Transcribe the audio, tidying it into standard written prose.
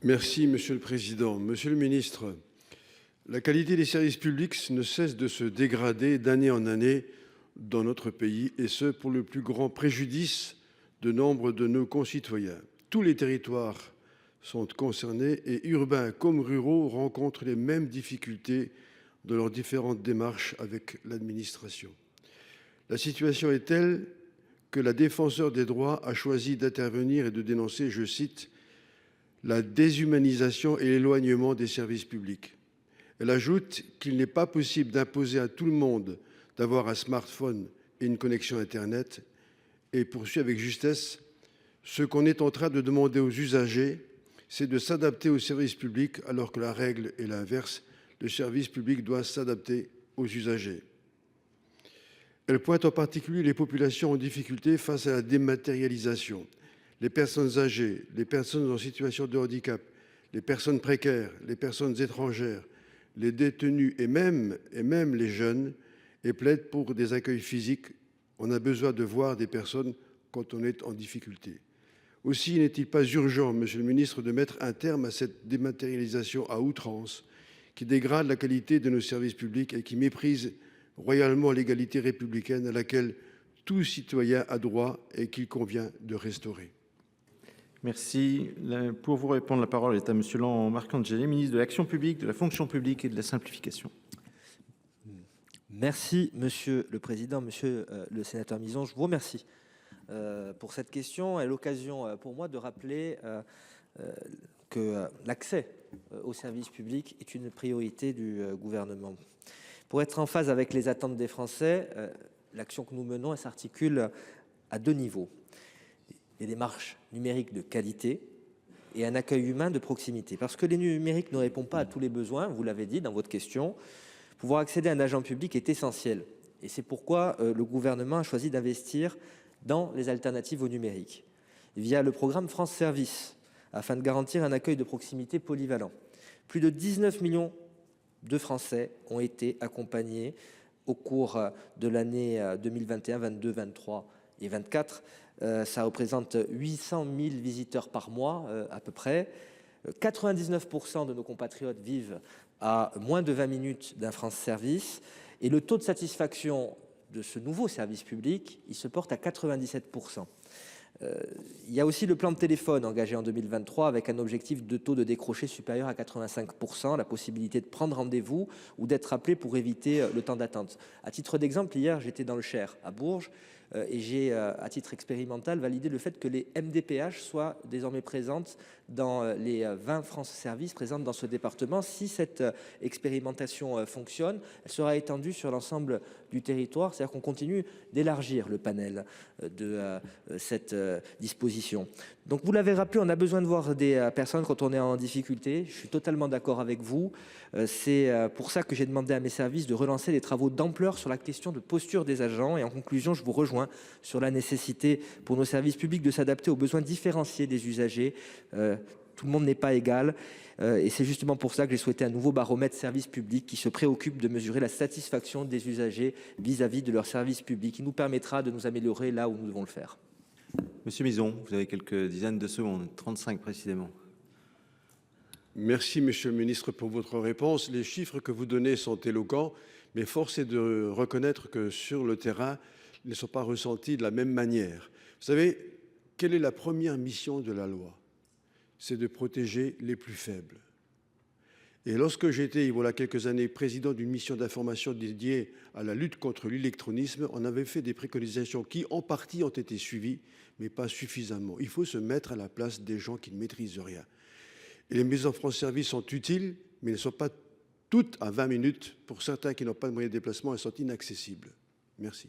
Merci, Monsieur le Président. Monsieur le Ministre, la qualité des services publics ne cesse de se dégrader d'année en année dans notre pays, et ce pour le plus grand préjudice de nombre de nos concitoyens. Tous les territoires sont concernés et urbains comme ruraux rencontrent les mêmes difficultés dans leurs différentes démarches avec l'administration. La situation est telle que la défenseure des droits a choisi d'intervenir et de dénoncer, je cite, la déshumanisation et l'éloignement des services publics. Elle ajoute qu'il n'est pas possible d'imposer à tout le monde d'avoir un smartphone et une connexion Internet, et poursuit avec justesse: ce qu'on est en train de demander aux usagers, c'est de s'adapter aux services publics, alors que la règle est l'inverse. Le service public doit s'adapter aux usagers. Elle pointe en particulier les populations en difficulté face à la dématérialisation. Les personnes âgées, les personnes en situation de handicap, les personnes précaires, les personnes étrangères, les détenus et même les jeunes, et plaide pour des accueils physiques. On a besoin de voir des personnes quand on est en difficulté. Aussi n'est-il pas urgent, Monsieur le Ministre, de mettre un terme à cette dématérialisation à outrance qui dégrade la qualité de nos services publics et qui méprise royalement l'égalité républicaine à laquelle tout citoyen a droit et qu'il convient de restaurer? Merci. Pour vous répondre, la parole est à Monsieur Marcangeli, ministre de l'Action publique, de la fonction publique et de la simplification. Merci, Monsieur le Président. Monsieur le sénateur Mison, je vous remercie pour cette question et l'occasion pour moi de rappeler que l'accès aux services publics est une priorité du gouvernement. Pour être en phase avec les attentes des Français, l'action que nous menons s'articule à deux niveaux: des démarches numériques de qualité et un accueil humain de proximité. Parce que les numériques ne répondent pas à tous les besoins, vous l'avez dit dans votre question. Pouvoir accéder à un agent public est essentiel. Et c'est pourquoi le gouvernement a choisi d'investir dans les alternatives au numérique, via le programme France Service, afin de garantir un accueil de proximité polyvalent. Plus de 19 millions de Français ont été accompagnés au cours de l'année 2021, 22, 23 et 24. Ça représente 800 000 visiteurs par mois à peu près. 99% de nos compatriotes vivent à moins de 20 minutes d'un France Service, et le taux de satisfaction de ce nouveau service public, il se porte à 97%. Il y a aussi le plan de téléphone engagé en 2023 avec un objectif de taux de décroché supérieur à 85%, la possibilité de prendre rendez-vous ou d'être appelé pour éviter le temps d'attente. À titre d'exemple, hier, j'étais dans le Cher, à Bourges, et j'ai, à titre expérimental, validé le fait que les MDPH soient désormais présentes dans les 20 France Services présentes dans ce département. Si cette expérimentation fonctionne, elle sera étendue sur l'ensemble du territoire, c'est-à-dire qu'on continue d'élargir le panel de cette disposition. Donc vous l'avez rappelé, on a besoin de voir des personnes quand on est en difficulté. Je suis totalement d'accord avec vous. C'est pour ça que j'ai demandé à mes services de relancer des travaux d'ampleur sur la question de posture des agents. Et en conclusion, je vous rejoins sur la nécessité pour nos services publics de s'adapter aux besoins différenciés des usagers. Tout le monde n'est pas égal. Et c'est justement pour ça que j'ai souhaité un nouveau baromètre service public qui se préoccupe de mesurer la satisfaction des usagers vis-à-vis de leurs services publics, qui nous permettra de nous améliorer là où nous devons le faire. Monsieur Mison, vous avez quelques dizaines de secondes, 35 précisément. Merci, Monsieur le Ministre, pour votre réponse. Les chiffres que vous donnez sont éloquents, mais force est de reconnaître que sur le terrain, ils ne sont pas ressentis de la même manière. Vous savez, quelle est la première mission de la loi? C'est de protéger les plus faibles. Et lorsque j'étais, voilà quelques années, président d'une mission d'information dédiée à la lutte contre l'électronisme, on avait fait des préconisations qui, en partie, ont été suivies, mais pas suffisamment. Il faut se mettre à la place des gens qui ne maîtrisent rien. Et les maisons France Service sont utiles, mais elles ne sont pas toutes à 20 minutes. Pour certains qui n'ont pas de moyens de déplacement, elles sont inaccessibles. Merci.